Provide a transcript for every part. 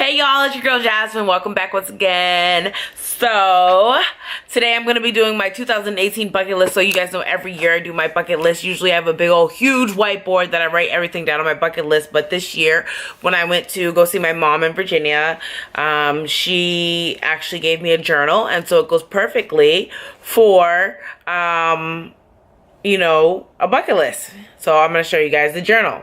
Hey y'all, it's your girl Jasmine. Welcome back once again. So, today I'm going to be doing my 2018 bucket list. So you guys know every year I do my bucket list. Usually I have a big old huge whiteboard that I write everything down on my bucket list. But this year, when I went to go see my mom in Virginia, she actually gave me a journal. And so it goes perfectly for, you know, a bucket list. So I'm going to show you guys the journal.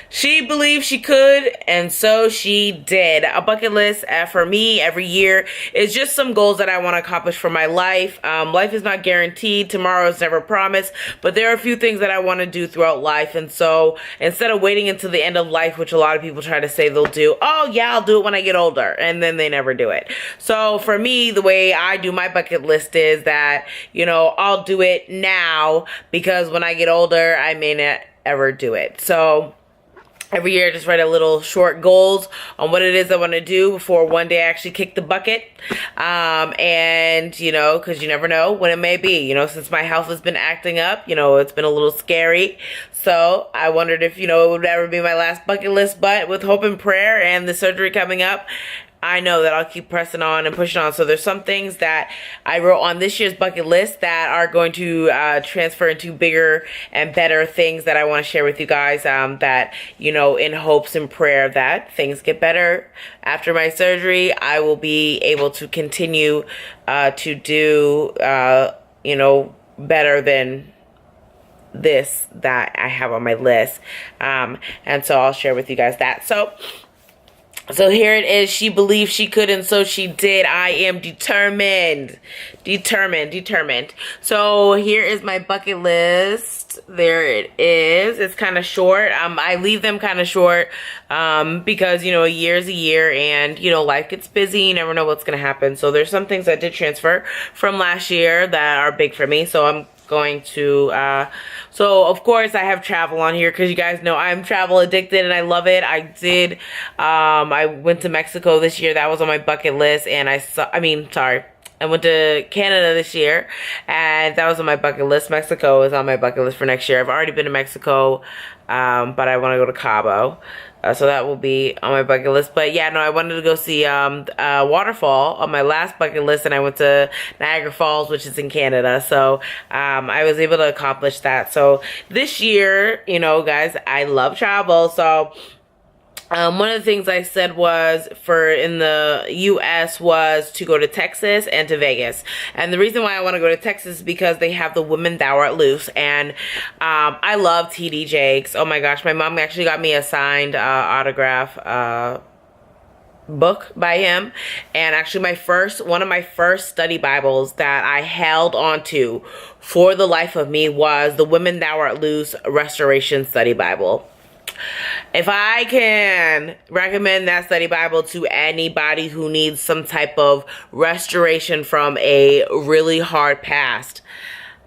She believed she could, and so she did. A bucket list for me every year is just some goals that I want to accomplish for my life. Life is not guaranteed. Tomorrow is never promised. But there are a few things that I want to do throughout life. And so instead of waiting until the end of life, which a lot of people try to say they'll do, oh yeah, I'll do it when I get older. And then they never do it. So for me, the way I do my bucket list is that, you know, I'll do it now because when I get older, I may not ever do it. So every year, I just write a little short goals on what it is I want to do before one day I actually kick the bucket. And, you know, because you never know when it may be. You know, since my health has been acting up, you know, it's been a little scary. So I wondered if, you know, it would ever be my last bucket list. But with hope and prayer and the surgery coming up, I know that I'll keep pressing on and pushing on. So there's some things that I wrote on this year's bucket list that are going to transfer into bigger and better things that I want to share with you guys, that, you know, in hopes and prayer that things get better after my surgery. I will be able to continue to do, you know, better than this that I have on my list. And so I'll share with you guys that. So here it is. She believed she could, and so she did. I am determined. Determined. So here is my bucket list. There it is. It's kind of short. I leave them kind of short because, you know, a year is a year, and, you know, life gets busy. You never know what's going to happen. So there's some things that did transfer from last year that are big for me. So I'm going to so of course I have travel on here because you guys know I'm travel addicted and I love it. I went to Mexico this year. That was on my bucket list. And I went to Canada this year, and that was on my bucket list. Mexico is on my bucket list for next year. I've already been to Mexico, but I want to go to Cabo. So that will be on my bucket list. But yeah, no, I wanted to go see a waterfall on my last bucket list, and I went to Niagara Falls, which is in Canada. So I was able to accomplish that. So this year, you know, guys, I love travel. So one of the things I said was in the U.S. was to go to Texas and to Vegas. And the reason why I want to go to Texas is because they have the Women Thou Art Loose. And I love T.D. Jakes. Oh my gosh, my mom actually got me a signed autograph book by him. And actually one of my first study Bibles that I held onto for the life of me was the Women Thou Art Loose Restoration Study Bible. If I can recommend that study Bible to anybody who needs some type of restoration from a really hard past,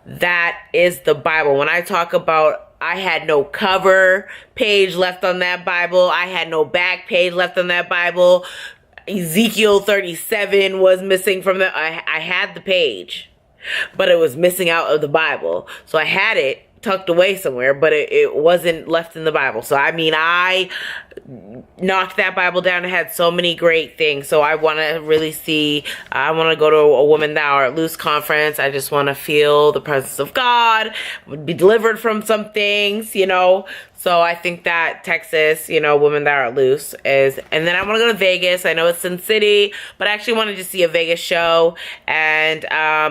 that is the Bible. When I talk about I had no cover page left on that Bible, I had no back page left on that Bible, Ezekiel 37 was missing from I had the page, but it was missing out of the Bible. So I had it tucked away somewhere, but it wasn't left in the Bible. So I mean, I knocked that Bible down. It had so many great things. So I want to really I want to go to a Woman Thou Art Loose conference. I just want to feel the presence of God, be delivered from some things, you know. So I think that Texas, you know, Women Thou Art Loose is, and then I want to go to Vegas. I know it's Sin City, but I actually wanted to see a Vegas show. And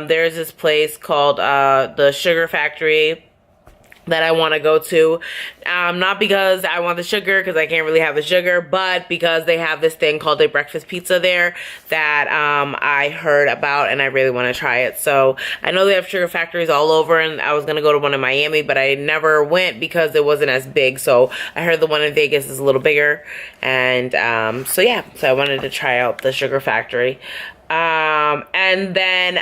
there's this place called the Sugar Factory that I want to go to, not because I want the sugar, because I can't really have the sugar, but because they have this thing called a breakfast pizza there that I heard about, and I really want to try it. So I know they have sugar factories all over, and I was going to go to one in Miami, but I never went because it wasn't as big. So I heard the one in Vegas is a little bigger, and so yeah, so I wanted to try out the sugar factory. And then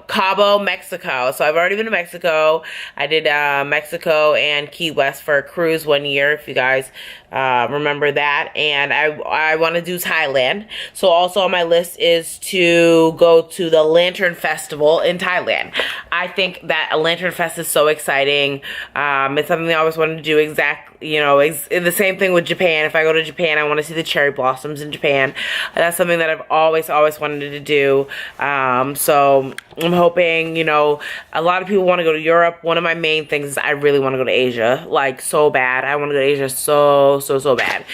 Cabo, Mexico. So I've already been to Mexico. I did Mexico and Key West for a cruise one year, if you guys remember that. And I want to do Thailand. So also on my list is to go to the Lantern Festival in Thailand. I think that a Lantern Fest is so exciting. It's something I always wanted to do. you know, it's the same thing with Japan. If I go to Japan, I want to see the cherry blossoms in Japan. That's something that I've always wanted to do. So I'm hoping, you know, a lot of people want to go to Europe. One of my main things is I really want to go to Asia, like so bad. I want to go to Asia so bad.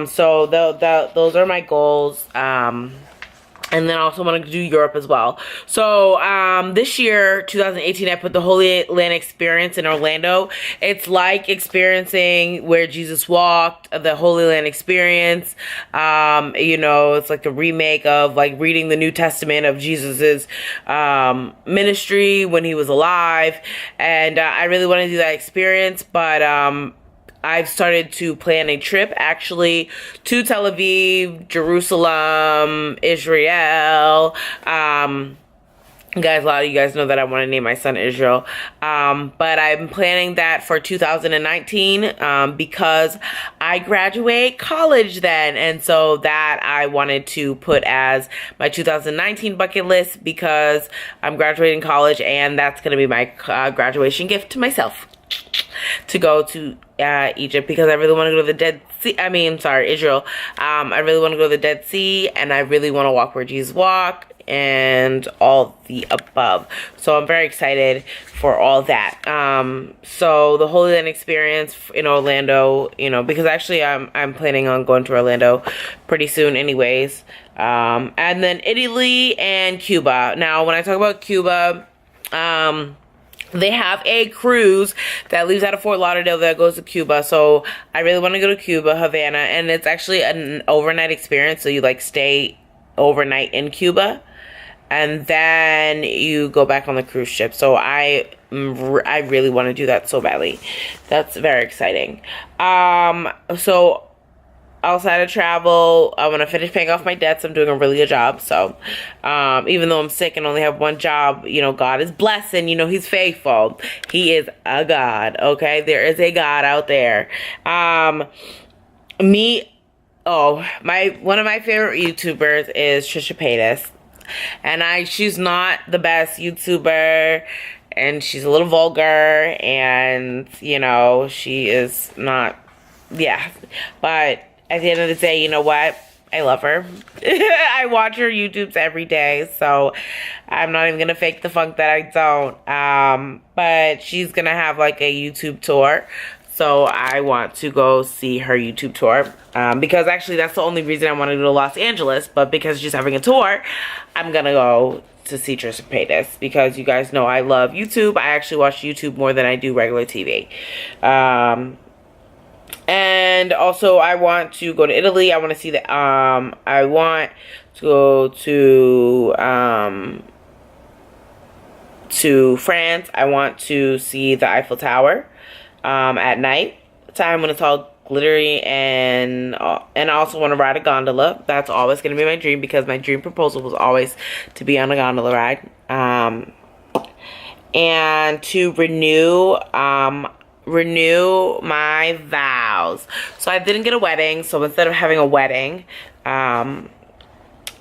So those are my goals. And then I also want to do Europe as well. So, this year, 2018, I put the Holy Land Experience in Orlando. It's like experiencing where Jesus walked, the Holy Land Experience. You know, it's like a remake of like reading the New Testament of Jesus's ministry when he was alive. And I really want to do that experience, but I've started to plan a trip actually to Tel Aviv, Jerusalem, Israel. Guys, a lot of you guys know that I want to name my son Israel. But I'm planning that for 2019 because I graduate college then. And so that I wanted to put as my 2019 bucket list because I'm graduating college and that's going to be my graduation gift to myself. To go to Egypt because I really want to go to the Dead Sea. Israel. I really want to go to the Dead Sea and I really want to walk where Jesus walked and all the above. So I'm very excited for all that. So the Holy Land Experience in Orlando, you know, because actually I'm planning on going to Orlando pretty soon anyways. And then Italy and Cuba. Now, when I talk about Cuba, they have a cruise that leaves out of Fort Lauderdale that goes to Cuba. So I really want to go to Cuba, Havana. And it's actually an overnight experience. So you like stay overnight in Cuba. And then you go back on the cruise ship. So I really want to do that so badly. That's very exciting. So outside of travel, I want to finish paying off my debts. I'm doing a really good job. So, even though I'm sick and only have one job, you know, God is blessing. You know, He's faithful. He is a God. Okay, there is a God out there. One of my favorite YouTubers is Trisha Paytas, and she's not the best YouTuber. And she's a little vulgar, and you know, she is not. Yeah, but at the end of the day, you know what? I love her. I watch her YouTubes every day, so I'm not even going to fake the funk that I don't. But she's going to have like a YouTube tour, so I want to go see her YouTube tour. Because actually that's the only reason I want to go to Los Angeles, but because she's having a tour, I'm going to go to see Trisha Paytas, because you guys know I love YouTube. I actually watch YouTube more than I do regular TV. And also I want to go to Italy. I want to see the I want to go to France. I want to see the Eiffel Tower at night time when it's all glittery, and I also want to ride a gondola. That's always going to be my dream, because my dream proposal was always to be on a gondola ride. And to renew my vows. So I didn't get a wedding, so instead of having a wedding, I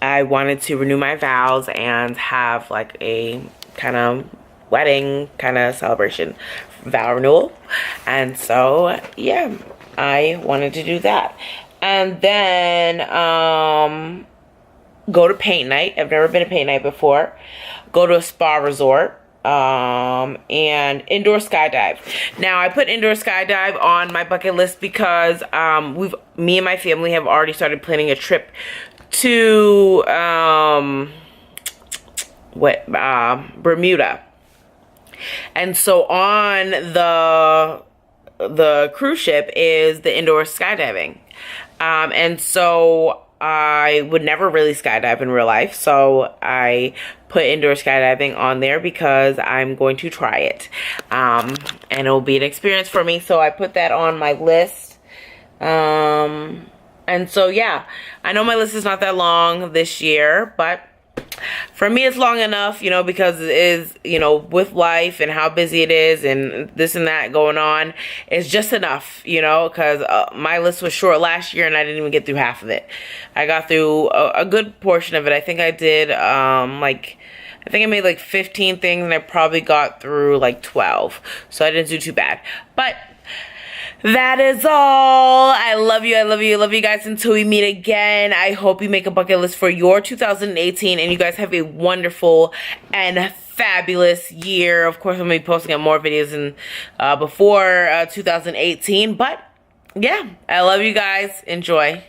wanted to renew my vows and have like a kind of wedding kind of celebration, vow renewal. And so yeah, I wanted to do that. And then go to paint night. I've never been to paint night before. Go to a spa resort. And indoor skydive. Now, I put indoor skydive on my bucket list because me and my family have already started planning a trip to Bermuda. And so on the cruise ship is the indoor skydiving. And so I would never really skydive in real life, so I put indoor skydiving on there because I'm going to try it, and it will be an experience for me, so I put that on my list. And so yeah, I know my list is not that long this year, but for me it's long enough, you know, because it is, you know, with life and how busy it is and this and that going on, it's just enough, you know, because my list was short last year and I didn't even get through half of it. I got through a good portion of it. I think I did I think I made like 15 things and I probably got through like 12, so I didn't do too bad. But that is all. I love you. I love you. I love you guys until we meet again. I hope you make a bucket list for your 2018 and you guys have a wonderful and fabulous year. Of course, I'm going to be posting up more videos in, before 2018. But yeah, I love you guys. Enjoy.